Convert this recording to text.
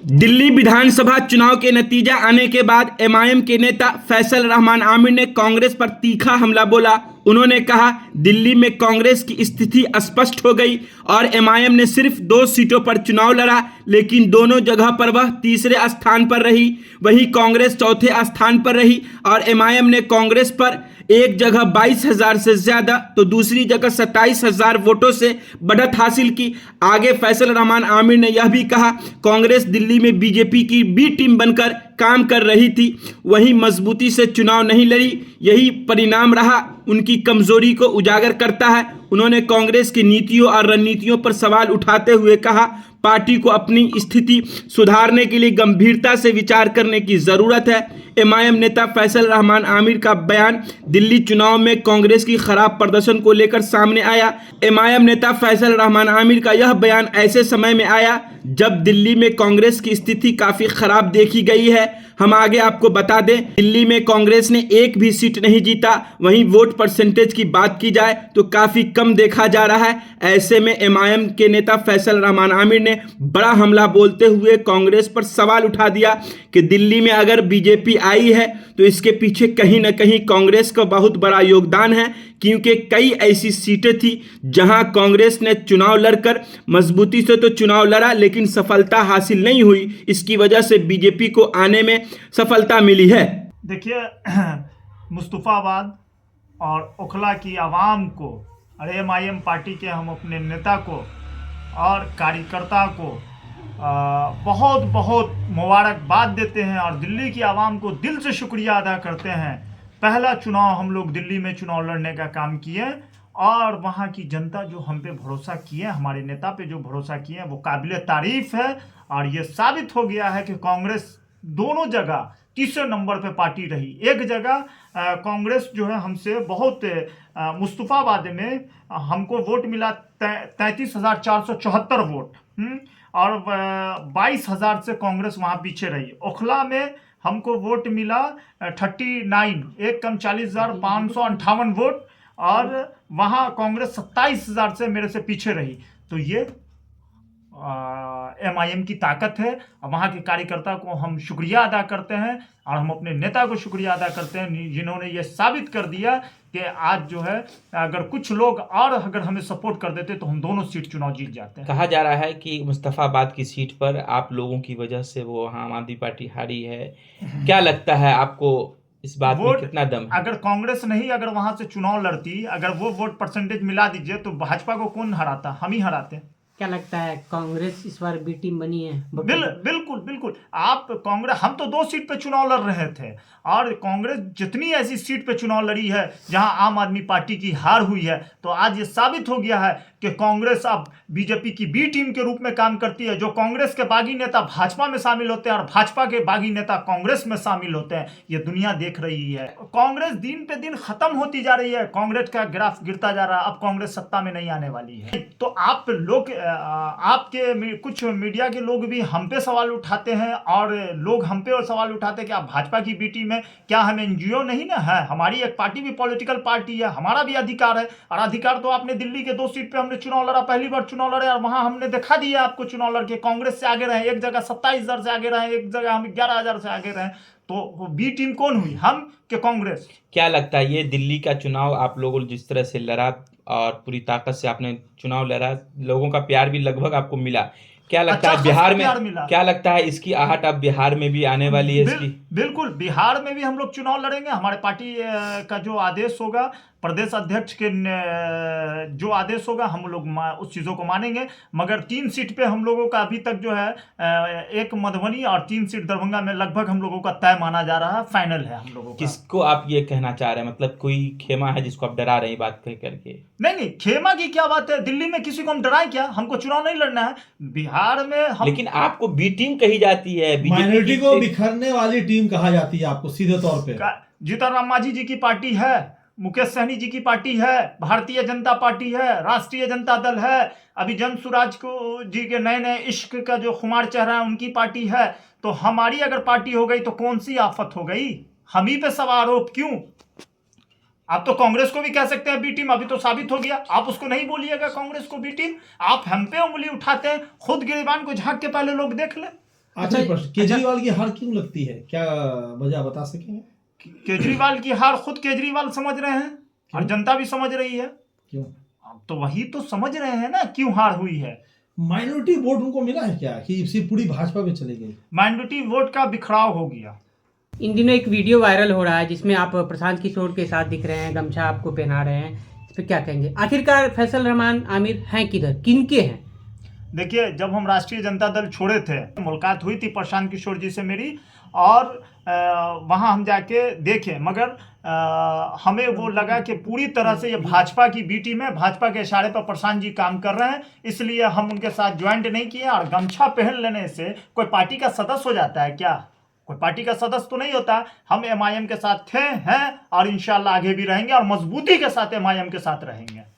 दिल्ली विधानसभा चुनाव के नतीजा आने के बाद एमआईएम के नेता फैसल रहमान आमिर ने कांग्रेस पर तीखा हमला बोला। उन्होंने कहा, दिल्ली में कांग्रेस की स्थिति स्पष्ट हो गई और एमआईएम ने सिर्फ 2 सीटों पर चुनाव लड़ा, लेकिन दोनों जगह पर वह तीसरे स्थान पर रही। वहीं कांग्रेस चौथे स्थान पर रही और एमआईएम ने कांग्रेस पर एक जगह 22,000 से ज्यादा तो दूसरी जगह 27,000 वोटों से बढ़त हासिल की। आगे फैसल रहमान आमिर ने यह भी कहा, कांग्रेस दिल्ली में बीजेपी की बी टीम बनकर काम कर रही थी, वहीं मजबूती से चुनाव नहीं लड़ी। यही परिणाम रहा, उनकी कमजोरी को उजागर करता है। उन्होंने कांग्रेस की नीतियों और रणनीतियों पर सवाल उठाते हुए कहा, पार्टी को अपनी स्थिति सुधारने के लिए गंभीरता से विचार करने की जरूरत है। एमआईएम नेता फैसल रहमान आमिर का बयान दिल्ली चुनाव में कांग्रेस की खराब प्रदर्शन को लेकर सामने आया। एमआईएम नेता फैसल रहमान आमिर का यह बयान ऐसे समय में आया जब दिल्ली में कांग्रेस की स्थिति काफी खराब देखी गई है। हम आगे आपको बता दें, दिल्ली में कांग्रेस ने एक भी सीट नहीं जीता। वहीं वोट परसेंटेज की बात की जाए तो काफी कम देखा जा रहा है। ऐसे में एमआईएम के नेता फैसल रहमान आमिर ने बड़ा हमला बोलते हुए कांग्रेस पर सवाल उठा दिया कि दिल्ली में अगर बीजेपी आई है तो इसके पीछे कहीं ना कहीं कांग्रेस का बहुत बड़ा योगदान है, क्योंकि कई ऐसी सीटें थी जहां कांग्रेस ने चुनाव लड़कर मजबूती से तो चुनाव लड़ा, लेकिन सफलता हासिल नहीं हुई। इसकी वजह से बीजेपी को आने में सफलता मिली है। देखिए, मुस्तफाबाद और ओखला की आवाम को और एमआईएम पार्टी के हम अपने नेता को और कार्यकर्ता को बहुत बहुत मुबारकबाद देते हैं और दिल्ली की आवाम को दिल से शुक्रिया अदा करते हैं। पहला चुनाव हम लोग दिल्ली में चुनाव लड़ने का काम किए और वहाँ की जनता जो हम पे भरोसा किए, हमारे नेता पे जो भरोसा किए, वो काबिल तारीफ है। और ये साबित हो गया है कि कांग्रेस दोनों जगह तीसरे नंबर पे पार्टी रही। एक जगह कांग्रेस जो है हमसे बहुत मुस्तफाबाद में हमको वोट मिला 33,474 वोट और 22,000 से कांग्रेस वहाँ पीछे रही। ओखला में हमको वोट मिला 39, एक कम 40,558 वोट और वहाँ कांग्रेस 27,000 से मेरे से पीछे रही। तो ये एमआईएम की ताकत है। वहाँ के कार्यकर्ता को हम शुक्रिया अदा करते हैं और हम अपने नेता को शुक्रिया अदा करते हैं जिन्होंने ये साबित कर दिया कि आज जो है अगर कुछ लोग और अगर हमें सपोर्ट कर देते तो हम दोनों सीट चुनाव जीत जाते हैं। कहा जा रहा है कि मुस्तफाबाद की सीट पर आप लोगों की वजह से वो आम आदमी पार्टी हारी है। क्या लगता है आपको इस बात में कितना दम है? अगर कांग्रेस नहीं अगर वहां से चुनाव लड़ती, अगर वो वोट परसेंटेज मिला दीजिए तो भाजपा को कौन हराता? हम ही हराते। क्या लगता है कांग्रेस इस बार बी टीम बनी है? बिल्कुल बिल्कुल। आप कांग्रेस, हम तो 2 सीट पे चुनाव लड़ रहे थे और कांग्रेस जितनी ऐसी सीट पे चुनाव लड़ी है जहां आम आदमी पार्टी की हार हुई है, तो आज ये साबित हो गया है कि कांग्रेस अब बीजेपी की बी टीम के रूप में काम करती है। जो कांग्रेस के बागी नेता भाजपा में शामिल होते हैं और भाजपा के बागी नेता कांग्रेस में शामिल होते हैं, ये दुनिया देख रही है। कांग्रेस दिन पे दिन खत्म होती जा रही है, कांग्रेस का ग्राफ गिरता जा रहा है। अब कांग्रेस सत्ता में नहीं आने वाली है। तो आप लोग, आपके कुछ मीडिया के लोग भी हम पे सवाल उठाते हैं और लोग हम पे और सवाल उठाते हैं कि आप भाजपा की बी टीम है, क्या हम एनजीओ नहीं ना है? हमारी एक पार्टी भी पॉलिटिकल पार्टी है, हमारा भी अधिकार है। और अधिकार तो आपने दिल्ली के 2 सीट पे हमने चुनाव लड़ा, पहली बार चुनाव लड़े और वहां हमने दिखा दिया आपको चुनाव लड़के कांग्रेस से आगे रहे। एक जगह 27,000 से आगे रहे, एक जगह हम 11,000 से आगे रहे। तो बी टीम कौन हुई, हम कि कांग्रेस? क्या लगता है ये दिल्ली का चुनाव आप लोगों ने जिस तरह से लड़ा और पूरी ताकत से आपने चुनाव लड़ा, लोगों का प्यार भी लगभग आपको मिला, क्या लगता है बिहार में, क्या लगता है इसकी आहट अब बिहार में भी आने वाली है इसकी? बिल्कुल, बिहार में भी हम लोग चुनाव लड़ेंगे। हमारे पार्टी का जो आदेश होगा, प्रदेश अध्यक्ष के जो आदेश होगा, हम लोग उस चीज़ों को मानेंगे। मगर 3 सीट पे हम लोगों का अभी तक जो है एक मधुबनी और 3 सीट दरभंगा में लगभग हम लोगों का तय माना जा रहा है, फाइनल है हम लोगों का। किसको आप ये कहना चाह रहे हैं, मतलब कोई खेमा है जिसको आप डरा रहे हैं बात कह करके? नहीं, खेमा की क्या बात है? दिल्ली में किसी को हम डराएं क्या? हमको चुनाव नहीं लड़ना है बिहार में। लेकिन आपको बी टीम कही जाती है, माइनॉरिटी को बिखरने वाली टीम कहा जाती है आपको सीधे तौर पे। जीतन राम मांझी जी की पार्टी है, मुकेश सहनी जी की पार्टी है, भारतीय जनता पार्टी है, राष्ट्रीय जनता दल है, अभी जन सुराज को जी के नए नए इश्क का जो खुमार चेहरा है उनकी पार्टी है। तो हमारी अगर पार्टी हो गई तो कौन सी आफत हो गई? हम ही पे सब आरोप क्यों? आप तो कांग्रेस को भी कह सकते हैं बी टीम, अभी तो साबित हो गया। आप उसको नहीं बोलिएगा कांग्रेस को बी टीम। आप हम पे उंगली उठाते हैं, खुद गिरबान को झांक के पहले लोग देख ले। आखिरी प्रश्न, केजरीवाल की हार क्यों लगती है, क्या वजह बता सकेंगे? केजरीवाल की हार खुद केजरीवाल समझ रहे हैं और जनता भी समझ रही है। क्यों? अब तो वही तो समझ रहे हैं ना क्यों हार हुई है। माइनॉरिटी वोट उनको मिला है क्या, कि सिर्फ पूरी भाजपा में चली गई? माइनॉरिटी वोट का बिखराव हो गया। इन दिनों एक वीडियो वायरल हो रहा है जिसमें आप प्रशांत किशोर के साथ दिख रहे हैं, गमछा आपको पहना रहे हैं, इस पर क्या कहेंगे? आखिरकार फैसल रहमान आमिर हैं किधर, किनके हैं? देखिए, जब हम राष्ट्रीय जनता दल छोड़े थे, मुलाकात हुई थी प्रशांत किशोर जी से मेरी, और वहाँ हम जाके देखे, मगर हमें वो लगा कि पूरी तरह से ये भाजपा की बी टीम है, भाजपा के इशारे पर प्रशांत जी काम कर रहे हैं, इसलिए हम उनके साथ ज्वाइंट नहीं किए। और गमछा पहन लेने से कोई पार्टी का सदस्य हो जाता है क्या? कोई पार्टी का सदस्य तो नहीं होता। हम एमआईएम के साथ थे, हैं और इंशाल्लाह आगे भी रहेंगे और मजबूती के साथ एमआईएम के साथ रहेंगे।